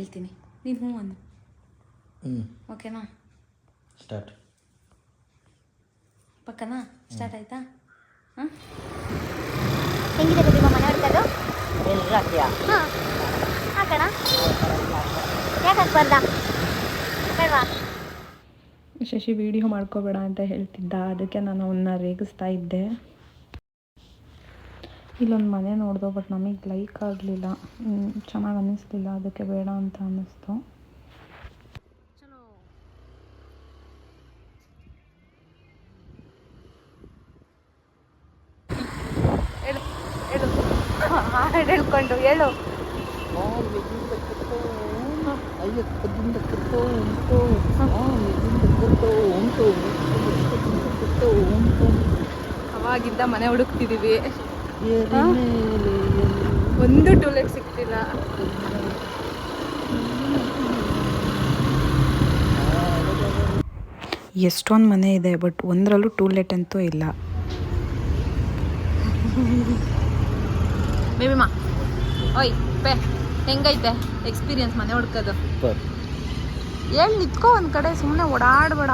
ಹೇಳ್ತೀನಿ, ನೀನು ಹ್ಞೂ ಅನ್ನು. ಓಕೆನಾ? ಸ್ಟಾರ್ಟ್. ಪಕ್ಕನಾ? ಸ್ಟಾರ್ಟ್ ಆಯ್ತಾ? ಹಾಂ, ಹೆಂಗಿದೆ ನಿಮ್ಮ ಮನೆ ಹುಡ್ಕೋದು? ಹಾಂ ಹಾಕೋಣ. ಯಾಕೆ ಹಾಕ್ಬಾರ್ದಾ? ಬೇಡವಾ? ಶಶಿ ವಿಡಿಯೋ ಮಾಡ್ಕೋಬೇಡ ಅಂತ ಹೇಳ್ತಿದ್ದ, ಅದಕ್ಕೆ ನಾನು ಅವನ್ನ ರೇಗಿಸ್ತಾ ಇದ್ದೆ. ಇಲ್ಲೊಂದು ಮನೆ ನೋಡ್ದೋ, ಬಟ್ ನಮಗೆ ಲೈಕ್ ಆಗಲಿಲ್ಲ, ಚೆನ್ನಾಗಿ ಅನ್ನಿಸ್ಲಿಲ್ಲ, ಅದಕ್ಕೆ ಬೇಡ ಅಂತ ಅನ್ನಿಸ್ತು. ಹೇಳ್ಕೊಂಡು ಹೇಳು. ಅವಾಗಿದ್ದ ಮನೆ ಹುಡುಕ್ತಿದ್ದೀವಿ, ಒಂದು ಟೂಲೆಟ್ ಸಿಗ್ತಿಲ್ಲ. ಎಷ್ಟೊಂದು ಮನೆ ಇದೆ, ಬಟ್ ಒಂದರಲ್ಲೂ ಟೂಲೆಟ್ ಅಂತೂ ಇಲ್ಲ. ಬೇಬಿಮಾ, ಓಯ್ ಪೇ, ಹೆಂಗೈತೆ ಎಕ್ಸ್ಪೀರಿಯನ್ಸ್ ಮನೆ ಹುಡ್ಕೋದು? ಹೇಳಿ ನಿತ್ಕೋ ಒಂದು ಕಡೆ, ಸುಮ್ಮನೆ ಓಡಾಡಬೇಡ.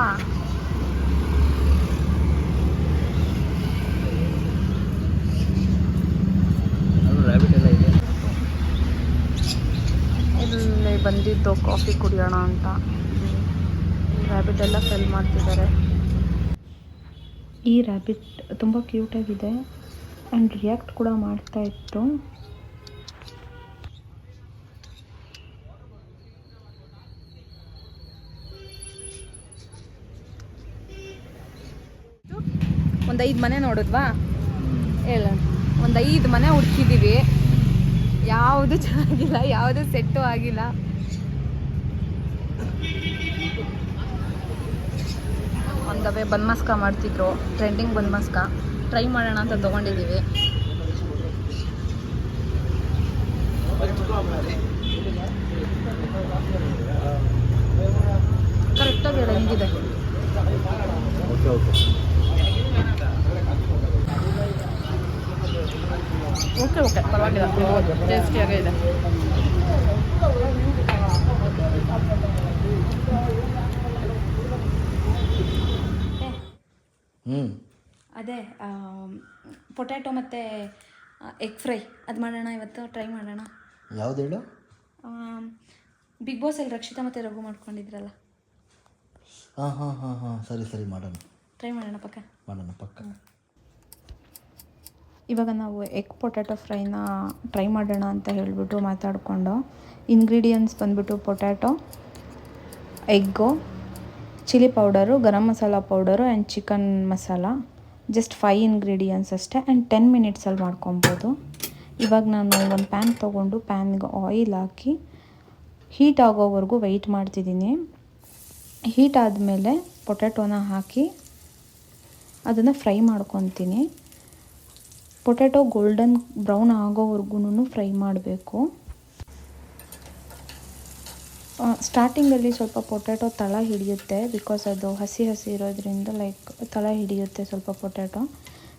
ಇಲ್ಲಿ ಬಂದಿದ್ದು ಕಾಫಿ ಕುಡಿಯೋಣ ಅಂತ. ರ್ಯಾಬಿಟ್ ಎಲ್ಲ ಸೆಲ್ ಮಾಡ್ತಿದ್ದಾರೆ. ಈ ರ್ಯಾಬಿಟ್ ತುಂಬ ಕ್ಯೂಟಾಗಿದೆ ಆ್ಯಂಡ್ ರಿಯಾಕ್ಟ್ ಕೂಡ ಮಾಡ್ತಾ ಇತ್ತು. ಒಂದು 5 ಮನೆ ನೋಡಿದ್ವಾ? ಹೇಳ, ಒಂದು 5 ಮನೆ ಹುಡ್ಕಿದ್ದೀವಿ, ಯಾವುದು ಚೆನ್ನಾಗಿಲ್ಲ, ಯಾವುದು ಸೆಟ್ಟು ಆಗಿಲ್ಲ. ಒಂದವೇ ಬನ್ಮಸ್ಕ ಮಾಡ್ತಿದ್ರು, ಟ್ರೆಂಡಿಂಗ್ ಬನ್ಮಸ್ಕ ಟ್ರೈ ಮಾಡೋಣ ಅಂತ ತೊಗೊಂಡಿದ್ದೀವಿ. ಕರೆಕ್ಟಾಗಿ ಹೇಳ, ಹೆಂಗಿದೆ? ಓಕೆ ಓಕೆ, ಪರವಾಗಿಲ್ಲ, ಟೇಸ್ಟಿಯಾಗೇ ಇದೆ. ಅದೇ ಪೊಟ್ಯಾಟೊ ಮತ್ತು ಎಗ್ ಫ್ರೈ ಅದು ಮಾಡೋಣ ಇವತ್ತು, ಟ್ರೈ ಮಾಡೋಣ. ಯಾವ್ದು ಹೇಳು? ಬಿಗ್ ಬಾಸಲ್ಲಿ ರಕ್ಷಿತಾ ಮತ್ತು ರಘು ಮಾಡ್ಕೊಂಡಿದ್ರಲ್ಲ. ಹಾಂ ಹಾಂ ಹಾಂ ಹಾಂ, ಸರಿ ಸರಿ, ಮಾಡೋಣ, ಟ್ರೈ ಮಾಡೋಣ, ಪಕ್ಕ. ಇವಾಗ ನಾವು ಎಗ್ ಪೊಟ್ಯಾಟೊ ಫ್ರೈನ ಟ್ರೈ ಮಾಡೋಣ ಅಂತ ಹೇಳಿಬಿಟ್ಟು ಮಾತಾಡಿಕೊಂಡು, ಇಂಗ್ರೀಡಿಯೆಂಟ್ಸ್ ಬಂದುಬಿಟ್ಟು potato, egg, chilli powder, garam masala powder and chicken masala. Just 5 ingredients ಅಷ್ಟೇ, ಆ್ಯಂಡ್ 10 ಮಿನಿಟ್ಸಲ್ಲಿ ಮಾಡ್ಕೊಬೋದು. ಇವಾಗ ನಾನು ಒಂದು ಪ್ಯಾನ್ ತೊಗೊಂಡು ಪ್ಯಾನ್ಗೆ ಆಯಿಲ್ ಹಾಕಿ ಹೀಟ್ ಆಗೋವರೆಗೂ ವೆಯ್ಟ್ ಮಾಡ್ತಿದ್ದೀನಿ. ಹೀಟ್ ಆದಮೇಲೆ ಪೊಟ್ಯಾಟೊನ ಹಾಕಿ ಅದನ್ನು ಫ್ರೈ ಮಾಡ್ಕೊತೀನಿ. ಪೊಟ್ಯಾಟೊ ಗೋಲ್ಡನ್ ಬ್ರೌನ್ ಆಗೋವರೆಗೂ ಫ್ರೈ ಮಾಡಬೇಕು. ಸ್ಟಾರ್ಟಿಂಗಲ್ಲಿ ಸ್ವಲ್ಪ ಪೊಟ್ಯಾಟೊ ತಳ ಹಿಡಿಯುತ್ತೆ, ಬಿಕಾಸ್ ಅದು ಹಸಿ ಇರೋದ್ರಿಂದ ತಳ ಹಿಡಿಯುತ್ತೆ ಸ್ವಲ್ಪ ಪೊಟ್ಯಾಟೊ.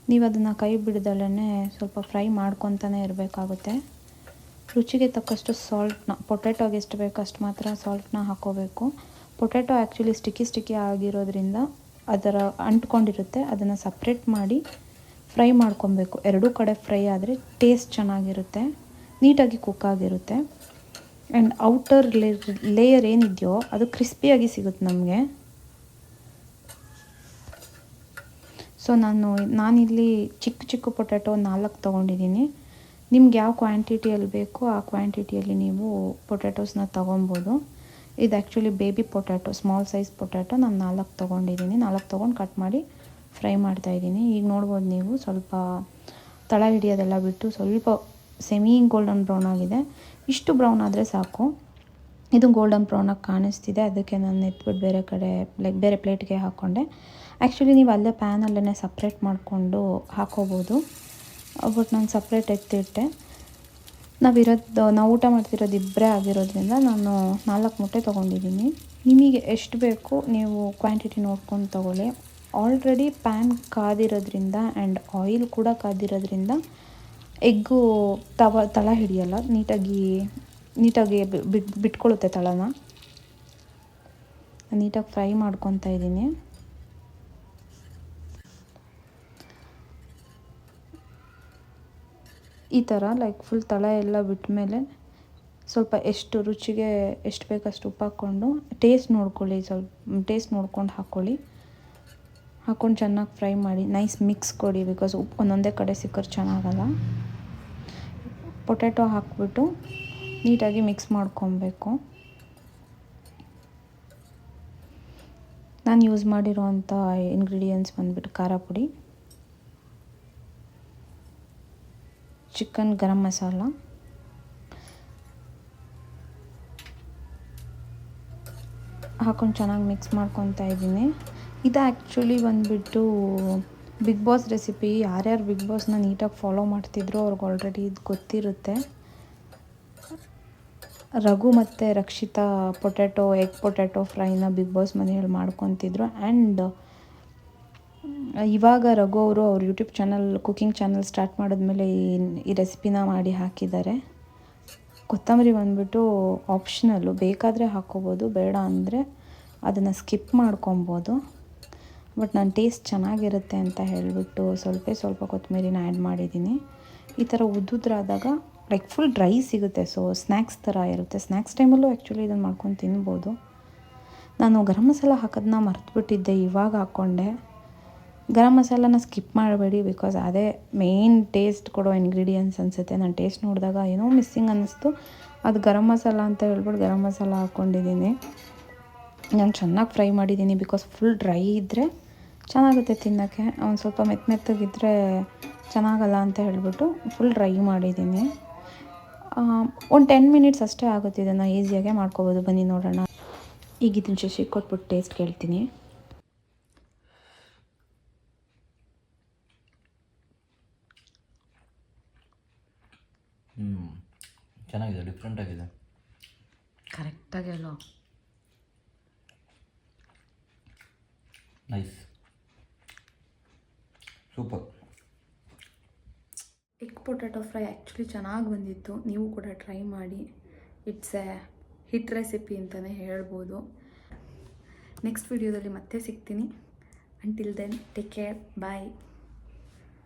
ನೀವು ಅದನ್ನು ಕೈ ಬಿಡ್ದಲೇ ಸ್ವಲ್ಪ ಫ್ರೈ ಮಾಡ್ಕೊತಾನೆ ಇರಬೇಕಾಗುತ್ತೆ. ರುಚಿಗೆ ತಕ್ಕಷ್ಟು ಸಾಲ್ಟ್ನ, ಪೊಟ್ಯಾಟೊಗೆ ಎಷ್ಟು ಬೇಕೋ ಅಷ್ಟು ಮಾತ್ರ ಸಾಲ್ಟ್ನ ಹಾಕೋಬೇಕು. ಪೊಟ್ಯಾಟೊ ಆ್ಯಕ್ಚುಲಿ ಸ್ಟಿಕ್ಕಿ ಆಗಿರೋದ್ರಿಂದ ಅದರ ಅಂಟ್ಕೊಂಡಿರುತ್ತೆ, ಅದನ್ನು ಸಪ್ರೇಟ್ ಮಾಡಿ ಫ್ರೈ ಮಾಡ್ಕೊಬೇಕು. ಎರಡೂ ಕಡೆ ಫ್ರೈ ಆದರೆ ಟೇಸ್ಟ್ ಚೆನ್ನಾಗಿರುತ್ತೆ, ನೀಟಾಗಿ ಕುಕ್ ಆಗಿರುತ್ತೆ. ಆ್ಯಂಡ್ ಔಟರ್ ಲೇಯರ್ ಏನಿದೆಯೋ ಅದು ಕ್ರಿಸ್ಪಿಯಾಗಿ ಸಿಗುತ್ತೆ ನಮಗೆ. ಸೊ ನಾನಿಲ್ಲಿ ಚಿಕ್ಕ ಪೊಟ್ಯಾಟೊ 4 ತೊಗೊಂಡಿದ್ದೀನಿ. ನಿಮ್ಗೆ ಯಾವ ಕ್ವಾಂಟಿಟಿಯಲ್ಲಿ ಬೇಕೋ ಆ ಕ್ವಾಂಟಿಟಿಯಲ್ಲಿ ನೀವು ಪೊಟ್ಯಾಟೋಸ್ನ ತೊಗೊಬೋದು. ಇದು actually baby potato, small size potato ನಾನು 4 ತೊಗೊಂಡಿದ್ದೀನಿ. 4 ತೊಗೊಂಡು ಕಟ್ ಮಾಡಿ ಫ್ರೈ ಮಾಡ್ತಾಯಿದ್ದೀನಿ. ಈಗ ನೋಡ್ಬೋದು ನೀವು, ಸ್ವಲ್ಪ ತಳ ಹಿಡಿಯೋದೆಲ್ಲ ಬಿಟ್ಟು ಸ್ವಲ್ಪ ಸೆಮಿ ಗೋಲ್ಡನ್ ಬ್ರೌನ್ ಆಗಿದೆ. ಇಷ್ಟು ಬ್ರೌನ್ ಆದರೆ ಸಾಕು. ಇದು ಗೋಲ್ಡನ್ ಬ್ರೌನಾಗಿ ಕಾಣಿಸ್ತಿದೆ, ಅದಕ್ಕೆ ನಾನು ಎತ್ಬಿಟ್ಟು ಬೇರೆ ಕಡೆ ಬೇರೆ ಪ್ಲೇಟ್ಗೆ ಹಾಕ್ಕೊಂಡೆ. ಆ್ಯಕ್ಚುಲಿ ನೀವು ಅಲ್ಲೇ ಪ್ಯಾನಲ್ಲೇ ಸಪ್ರೇಟ್ ಮಾಡಿಕೊಂಡು ಹಾಕೋಬೋದು, ಬಟ್ ನಾನು ಸಪ್ರೇಟ್ ಎತ್ತಿಟ್ಟೆ. ನಾವು ಊಟ ಮಾಡ್ತಿರೋದು ಇಬ್ಬರೇ ಆಗಿರೋದ್ರಿಂದ ನಾನು 4 ಮೊಟ್ಟೆ ತೊಗೊಂಡಿದ್ದೀನಿ. ನಿಮಗೆ ಎಷ್ಟು ಬೇಕು ನೀವು ಕ್ವಾಂಟಿಟಿ ನೋಡ್ಕೊಂಡು ತೊಗೊಳ್ಳಿ. ಆಲ್ರೆಡಿ ಪ್ಯಾನ್ ಕಾದಿರೋದ್ರಿಂದ ಆ್ಯಂಡ್ ಆಯಿಲ್ ಕೂಡ ಕಾದಿರೋದ್ರಿಂದ ಎಗ್ಗು ತಳ ಹಿಡಿಯಲ್ಲ, ನೀಟಾಗಿ ನೀಟಾಗಿ ಬಿಟ್ಕೊಳ್ಳುತ್ತೆ ತಳನ. ನೀಟಾಗಿ ಫ್ರೈ ಮಾಡ್ಕೊತಾ ಇದ್ದೀನಿ. ಈ ಥರ ಲೈಕ್ ಫುಲ್ ತಳ ಎಲ್ಲ ಬಿಟ್ಟ ಮೇಲೆ ಸ್ವಲ್ಪ ಎಷ್ಟು ರುಚಿಗೆ ಎಷ್ಟು ಬೇಕಷ್ಟು ಉಪ್ಪು ಹಾಕ್ಕೊಂಡು ಟೇಸ್ಟ್ ನೋಡ್ಕೊಳ್ಳಿ, ಸ್ವಲ್ಪ ಟೇಸ್ಟ್ ನೋಡ್ಕೊಂಡು ಹಾಕ್ಕೊಳ್ಳಿ. ಹಾಕ್ಕೊಂಡು ಚೆನ್ನಾಗಿ ಫ್ರೈ ಮಾಡಿ ನೈಸ್ ಮಿಕ್ಸ್ ಕೊಡಿ, ಬಿಕಾಸ್ ಉಪ್ಪು ಒಂದೊಂದೇ ಕಡೆ ಸಿಕ್ಕರೆ ಚೆನ್ನಾಗಲ್ಲ. ಪೊಟ್ಯಾಟೊ ಹಾಕ್ಬಿಟ್ಟು ನೀಟಾಗಿ ಮಿಕ್ಸ್ ಮಾಡ್ಕೊಬೇಕು. ನಾನು ಯೂಸ್ ಮಾಡಿರೋವಂಥ ಇಂಗ್ರೀಡಿಯೆಂಟ್ಸ್ ಬಂದುಬಿಟ್ಟು ಖಾರ ಪುಡಿ, ಚಿಕನ್ ಗರಂ ಮಸಾಲ, ಹಾಕೊಂಡು ಚೆನ್ನಾಗಿ ಮಿಕ್ಸ್ ಮಾಡ್ಕೊತಾ ಇದ್ದೀನಿ. ಇದು ಆ್ಯಕ್ಚುಲಿ ಬಂದುಬಿಟ್ಟು ಬಿಗ್ ಬಾಸ್ ರೆಸಿಪಿ. ಯಾರ್ಯಾರು ಬಿಗ್ ಬಾಸ್ನ ನೀಟಾಗಿ ಫಾಲೋ ಮಾಡ್ತಿದ್ರು ಅವ್ರಿಗೆ ಆಲ್ರೆಡಿ ಇದು ಗೊತ್ತಿರುತ್ತೆ. ರಘು ಮತ್ತು Rakshita egg potato ಫ್ರೈನ big boss ಮನೆಯಲ್ಲಿ ಮಾಡ್ಕೊತಿದ್ರು. ಆ್ಯಂಡ್ ಇವಾಗ ರಘು ಅವರು ಅವ್ರ YouTube channel cooking channel start ಮಾಡಿದ್ಮೇಲೆ ಈ ರೆಸಿಪಿನ ಮಾಡಿ ಹಾಕಿದ್ದಾರೆ. ಕೊತ್ತಂಬರಿ ಬಂದುಬಿಟ್ಟು ಆಪ್ಷನಲ್ಲು, ಬೇಕಾದರೆ ಹಾಕ್ಕೋಬೋದು, ಬೇಡ ಅಂದರೆ ಅದನ್ನು ಸ್ಕಿಪ್ ಮಾಡ್ಕೊಬೋದು. ಬಟ್ ನಾನು ಟೇಸ್ಟ್ ಚೆನ್ನಾಗಿರುತ್ತೆ ಅಂತ ಹೇಳಿಬಿಟ್ಟು ಸ್ವಲ್ಪ ಕೊತ್ತಂಬರಿನ ಆ್ಯಡ್ ಮಾಡಿದ್ದೀನಿ. ಈ ಥರ ಉದ್ದುದ್ರಾದಾಗ ಲೈಕ್ ಫುಲ್ ಡ್ರೈ ಸಿಗುತ್ತೆ, ಸೊ ಸ್ನ್ಯಾಕ್ಸ್ ಥರ ಇರುತ್ತೆ. ಸ್ನ್ಯಾಕ್ಸ್ ಟೈಮಲ್ಲೂ ಆ್ಯಕ್ಚುಲಿ ಇದನ್ನು ಮಾಡ್ಕೊಂಡು ತಿನ್ಬೋದು. ನಾನು ಗರಂ ಮಸಾಲ ಹಾಕೋದನ್ನ ಮರ್ತುಬಿಟ್ಟಿದ್ದೆ, ಇವಾಗ ಹಾಕ್ಕೊಂಡೆ. ಗರಂ ಮಸಾಲನ ಸ್ಕಿಪ್ ಮಾಡಬೇಡಿ, ಬಿಕಾಸ್ ಅದೇ ಮೇಯ್ನ್ ಟೇಸ್ಟ್ ಕೊಡೋ ಇಂಗ್ರೀಡಿಯೆಂಟ್ಸ್ ಅನಿಸುತ್ತೆ. ನಾನು ಟೇಸ್ಟ್ ನೋಡಿದಾಗ ಏನೋ ಮಿಸ್ಸಿಂಗ್ ಅನ್ನಿಸ್ತು, ಅದು ಗರಂ ಮಸಾಲ ಅಂತ ಹೇಳ್ಬಿಟ್ಟು ಗರಂ ಮಸಾಲ ಹಾಕ್ಕೊಂಡಿದ್ದೀನಿ. ನಾನು ಚೆನ್ನಾಗಿ ಫ್ರೈ ಮಾಡಿದ್ದೀನಿ, ಬಿಕಾಸ್ ಫುಲ್ ಡ್ರೈ ಇದ್ದರೆ ಚೆನ್ನಾಗುತ್ತೆ ತಿನ್ನೋಕ್ಕೆ. ಒಂದು ಸ್ವಲ್ಪ ಮೆತ್ತಗಿದ್ದರೆ ಚೆನ್ನಾಗಲ್ಲ ಅಂತ ಹೇಳಿಬಿಟ್ಟು ಫುಲ್ ಡ್ರೈ ಮಾಡಿದ್ದೀನಿ. ಒಂದು 10 ಮಿನಿಟ್ಸ್ ಅಷ್ಟೇ ಆಗುತ್ತೆ, ಇದನ್ನು ಈಸಿಯಾಗೆ ಮಾಡ್ಕೊಬೋದು. ಬನ್ನಿ ನೋಡೋಣ. ಈಗ ಇದನ್ನು ಶಶಿಗೆ ಕೊಟ್ಬಿಟ್ಟು ಟೇಸ್ಟ್ ಕೇಳ್ತೀನಿ. ಚೆನ್ನಾಗಿದೆ, ಡಿಫ್ರೆಂಟ್ ಆಗಿದೆ. ಕರೆಕ್ಟಾಗಿ ಅಲ್ಲೋ. Nice, super. Egg potato fry actually ಚೆನ್ನಾಗಿ ಬಂದಿತ್ತು. ನೀವು ಕೂಡ ಟ್ರೈ ಮಾಡಿ. ಇಟ್ಸ್ ಎ ಹಿಟ್ ರೆಸಿಪಿ ಅಂತಲೇ ಹೇಳ್ಬೋದು. ನೆಕ್ಸ್ಟ್ ವಿಡಿಯೋದಲ್ಲಿ ಮತ್ತೆ ಸಿಗ್ತೀನಿ. ಅಂಟಿಲ್ ದೆನ್ ಟೇಕ್ ಕೇರ್, ಬಾಯ್.